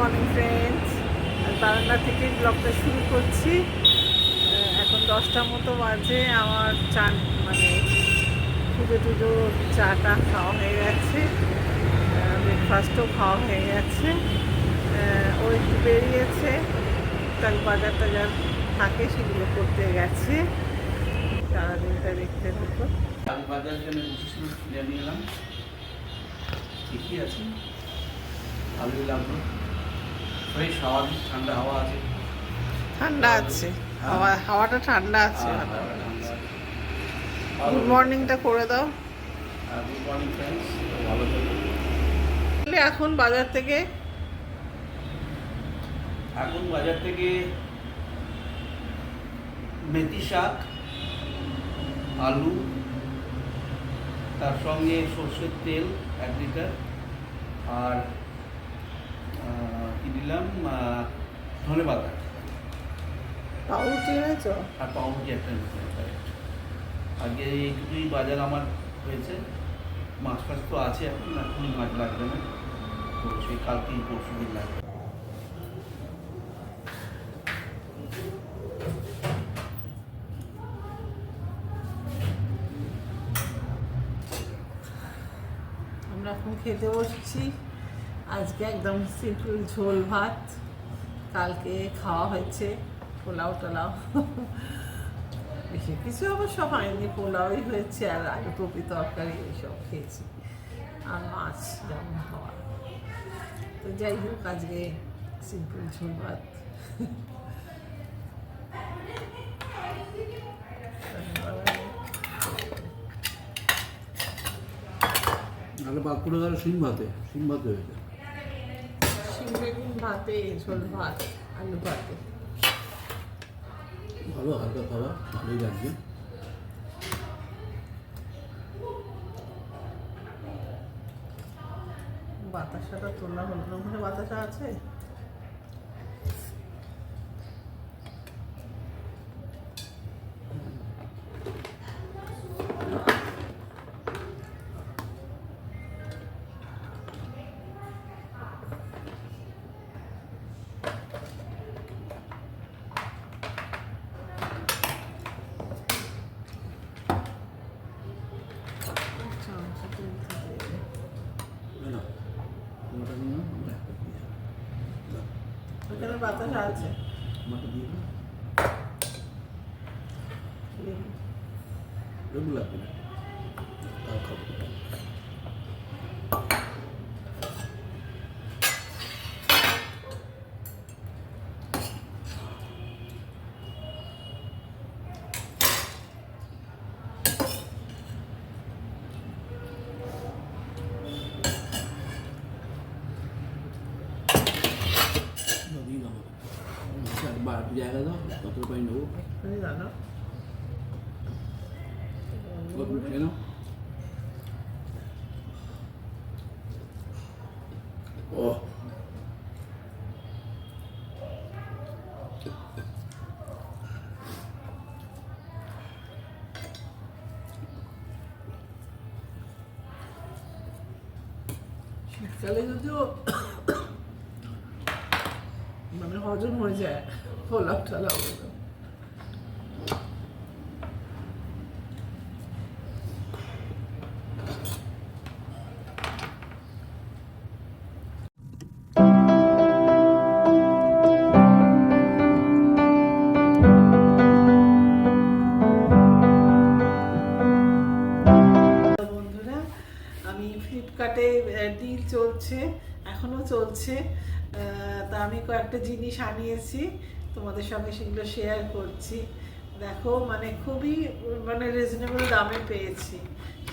Morning friends. বারান্দা থেকে ব্লগটা শুরু করছি। এখন 10টার মতো বাজে। আমার চা মানে পুজো চাটা খাওয়া হয়ে গেছে, ব্রেকফাস্টও খাওয়া হয়ে গেছে। ও একটু বেরিয়েছে, তার বাজার টাজার থাকে সেগুলো করতে গেছে। সারাদিনটা দেখতে থাকো। বাজার জন্য কিনে নিয়ে এলাম, ঠিকই আছে, ভালোই লাগলো। ফ্রেশ হাওয়া, ঠান্ডা হাওয়া আছে, ঠান্ডা আছে, হাওয়াটা ঠান্ডা আছে। গুড মর্নিংটা করে দাও। গুড মর্নিং ফ্রেন্ডস, ভালো থাকবে। এখন বাজার থেকে মেথি শাক, আলু, তার সঙ্গে সর্ষের তেল 1 লিটার, আর কি দিলাম, ধনেপাতা পাউরুটি এনেছো? আর পাউরুটি একটা নিতে হবে। আগে এইটুকুই বাজার আমার হয়েছে। মাছ ফাছ তো আছে, এখনই মাছ লাগবে না, তো সেই কালকেই পরশু দিন লাগবে। আমরা এখন খেতে বসছি। আজকে একদম সিম্পল ঝোল ভাত। কালকে খাওয়া হয়েছে পোলাও টোলাও, বেশি কিছু অবশ্য হয়নি, পোলাওই হয়েছে আর আলু কপি তরকারি এইসব খেয়েছি, আর মাছ যেমন খাওয়া। তো যাই হোক, আজকে সিম্পল ঝোল ভাত। নাহলে বাদ পড়ে গেল শিম ভাতে হয়ে যায়। শিম বেগুন ভাতে, ঝোল ভাত, আলু ভাতে। ভালো হালকা খাবার, ভালোই লাগবে। বাতাসাটা তোলা হলো না, ওখানে বাতাসা আছে? ওখানে বাতাসা আছে। জায়গা দাও, কত পাই নেবো, জানো কেন? ও শীতকালে যদিও মানে হজম হয়ে যায় পোলাও টোলাও। বন্ধুরা, আমি ফ্লিপকার্টে ডিল চলছে, এখনও চলছে। তা আমি কয়েকটা জিনিস আনিয়েছি, তোমাদের সঙ্গে সেগুলো শেয়ার করছি। দেখো, মানে খুবই মানে রিজনেবল দামে পেয়েছি,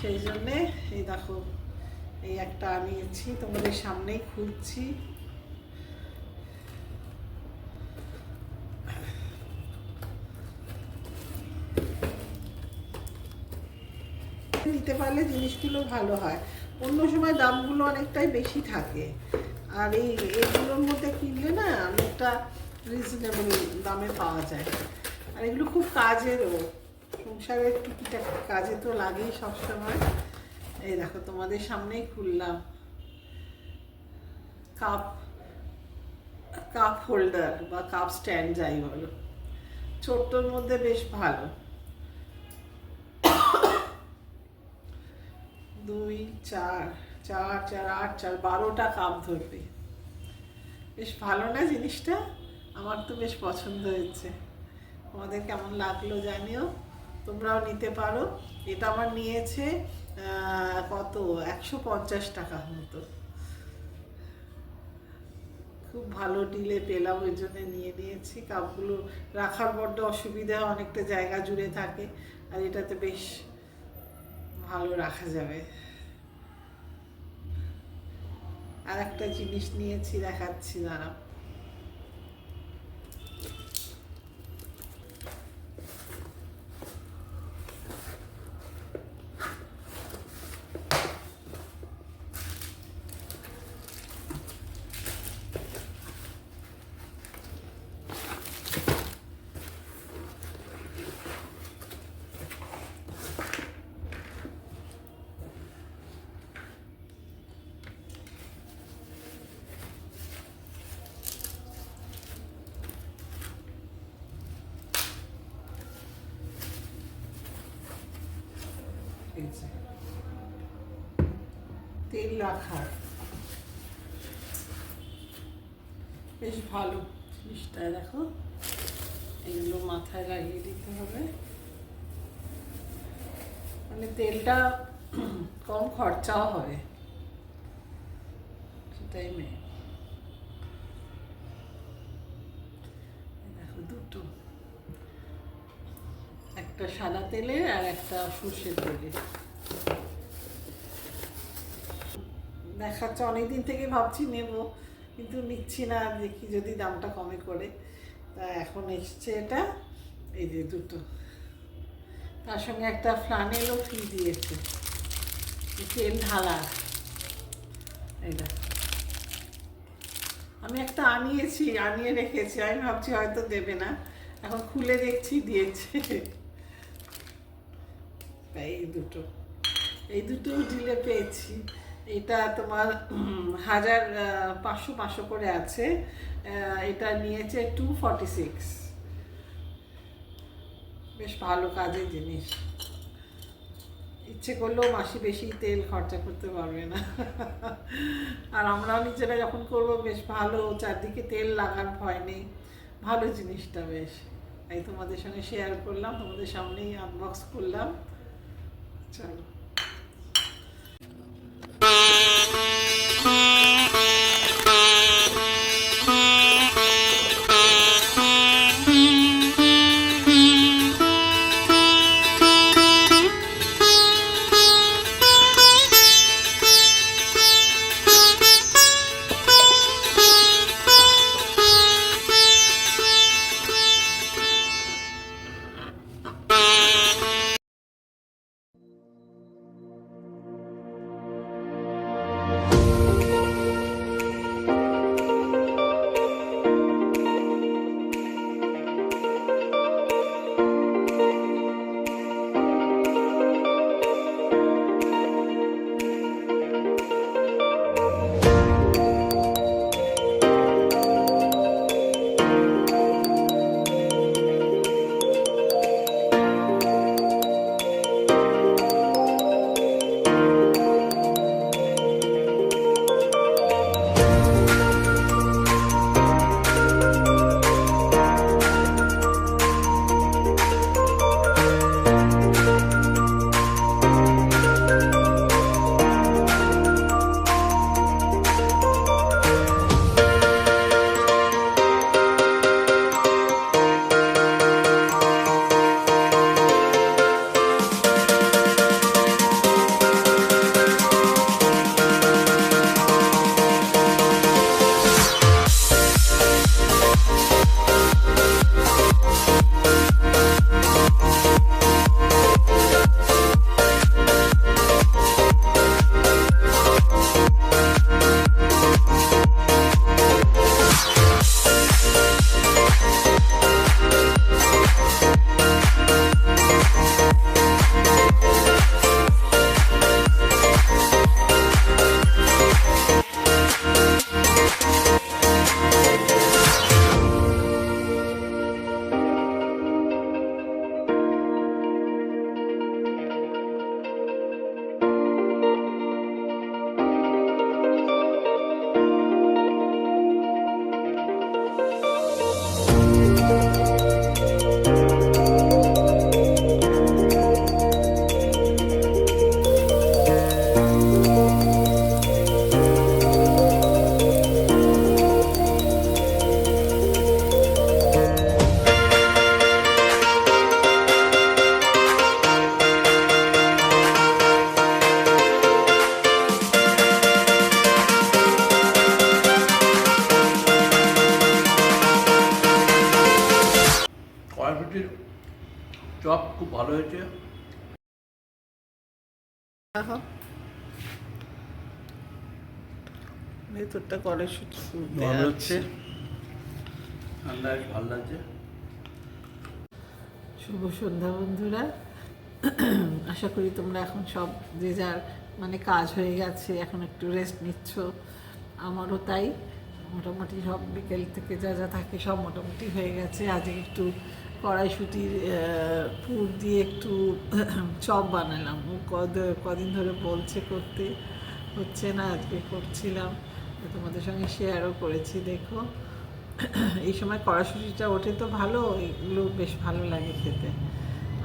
সেই জন্যে এই দেখো, এই একটা আনিয়েছি, তোমাদের সামনেই খুলছি। নিতে পারলে জিনিসগুলো ভালো হয়। অন্য সময় দামগুলো অনেকটাই বেশি থাকে, আর এইগুলোর মধ্যে কিনলে না অনেকটা রিজনেবল দামে পাওয়া যায়। আর এগুলো খুব কাজেরও, সংসারের টুকিটাকি কাজে তো লাগেই সবসময়। এই দেখো, তোমাদের সামনেই খুললাম। কাপ কাপ হোল্ডার বা কাপ স্ট্যান্ড যাই বলো, ছোট্টর মধ্যে বেশ ভালো। 2 4 4 4 8 4 12টা কাপ ধরবে। বেশ ভালো না জিনিসটা? আমার তো বেশ পছন্দ হয়েছে। তোমাদের কেমন লাগলো জানিও, তোমরাও নিতে পারো। এটা আমার নিয়েছে কত 150 টাকা মতো। খুব ভালো ডিলে পেলাম, ওই জন্য নিয়ে নিয়েছি। কাপগুলো রাখার বড্ড অসুবিধা, অনেকটা জায়গা জুড়ে থাকে, আর এটাতে বেশ ভালো রাখা যাবে। আর একটা জিনিস নিয়েছি, দেখাচ্ছি দাঁড়াও। এই যে তেল রাখার, বেশ ভালো জিনিসটা। দেখো, এগুলো মাথায় লাগিয়ে দিতে হবে, মানে তেলটা কম খরচাও হবে, সেটাই মেয়ে। দেখো দুটো, একটা সাদা তেলে আর একটা সর্ষের তেলে। দেখাচ্ছে, অনেকদিন থেকে ভাবছি নেব, কিন্তু নিচ্ছি না, দেখি যদি দামটা কমে করে। তা এখন এসছে এটা, এই যে দুটো, তার সঙ্গে একটা ফ্লানেলও ফ্রি দিয়েছে, তেল ঢালা। এইটা আমি একটা আনিয়ে রেখেছি, আমি ভাবছি হয়তো দেবে না, এখন খুলে দেখছি দিয়েছে। তাই এই দুটো ডিলে পেয়েছি। এটা তোমার 1500 করে আছে, এটা নিয়েছে 246। বেশ ভালো কাজের জিনিস। ইচ্ছে করলেও মাসি বেশি তেল খরচা করতে পারবে না। আর আমরাও নিজেরা যখন করব বেশ ভালো, চারদিকে তেল লাগার ভয় নেই, ভালো জিনিসটা বেশ। তাই তোমাদের সঙ্গে শেয়ার করলাম, তোমাদের সামনেই আনবক্স করলাম। চলো। কড়াইশুটির চপ খুব ভালো হয়েছে। ভেতরটা কড়াইশুঁটি ভালো হচ্ছে, ঠান্ডা ভালো লাগছে। শুভ সন্ধ্যা বন্ধুরা, আশা করি তোমরা এখন সব যে যার মানে কাজ হয়ে গেছে, এখন একটু রেস্ট নিচ্ছ। আমারও তাই, মোটামুটি সব বিকেল থেকে যা যা থাকে সব মোটামুটি হয়ে গেছে। আজকে একটু কড়াইশুঁটির পুর দিয়ে একটু চপ বানালাম। ও কদিন ধরে বলছে করতে, হচ্ছে না, আজকে করছিলাম, তোমাদের সঙ্গে শেয়ারও করেছি। দেখো, এই সময় কড়াইশুঁটিটা ওঠে তো ভালো, এগুলো বেশ ভালো লাগে খেতে।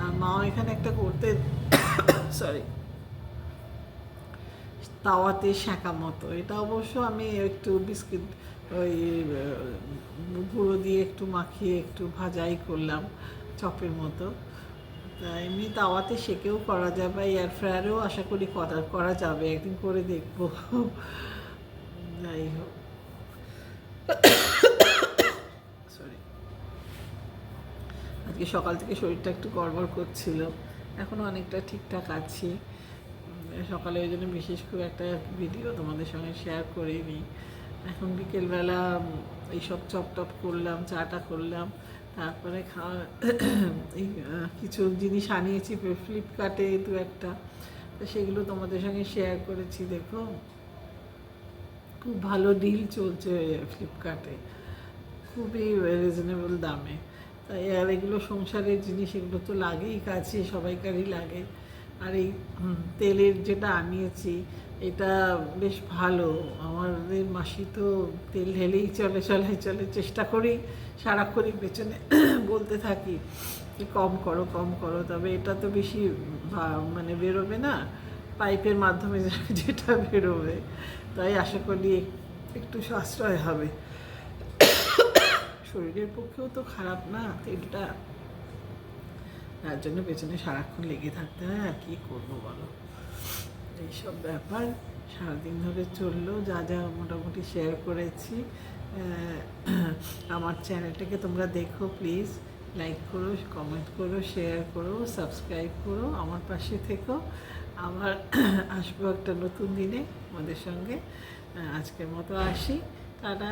আর মাও এখানে একটা করতে সরি তাওয়াতে সেঁকা মতো, এটা অবশ্য আমি একটু বিস্কিট ওই গুঁড়ো দিয়ে একটু মাখিয়ে একটু ভাজাই করলাম চপের মতো। তা এমনি তাওয়াতে সেকেও করা যায়, বা এয়ার ফ্রায়ারেও আশা করি করা যাবে, একদিন করে দেখবো। যাই হোক, সরি, আজকে সকাল থেকে শরীরটা একটু গড়বড় করছিল, এখনও অনেকটা ঠিকঠাক আছি। সকালে ওই জন্য বিশেষ করে একটা ভিডিও তোমাদের সঙ্গে শেয়ার করিনি। এখন বিকেলবেলা এইসব চপ টপ করলাম, চাটা করলাম, তারপরে এই কিছু জিনিস আনিয়েছি ফ্লিপকার্টে দু একটা, তো সেগুলো তোমাদের সঙ্গে শেয়ার করেছি। দেখো, খুব ভালো ডিল চলছে ফ্লিপকার্টে, খুবই রিজনেবল দামে। তাই আর এগুলো সংসারের জিনিস, এগুলো তো লাগেই, কাছে সবাইকারই লাগে। আর এই তেলের যেটা আনিয়েছি এটা বেশ ভালো। আমাদের মাসি তো তেল ঢেলেই চলে, চেষ্টা করি সারাক্ষণই পেছনে বলতে থাকি যে কম করো কম করো, তবে এটা তো বেশি মানে বেরোবে না, পাইপের মাধ্যমে যেটা বেরোবে, তাই আশা করি একটু সাশ্রয় হবে। শরীরের পক্ষেও তো খারাপ না তেলটা, তার জন্য পেছনে সারাক্ষণ লেগে থাকতে হয়। আর কী করবো বলো, এইসব ব্যাপার সারাদিন ধরে চললো, যা যা মোটামুটি শেয়ার করেছি। আমার চ্যানেলটাকে তোমরা দেখো, প্লিজ লাইক করো, কমেন্ট করো, শেয়ার করো, সাবস্ক্রাইব করো, আমার পাশে থেকো। আবার আসবো একটা নতুন দিনে আমাদের সঙ্গে। আজকের মতো আসি, টাটা।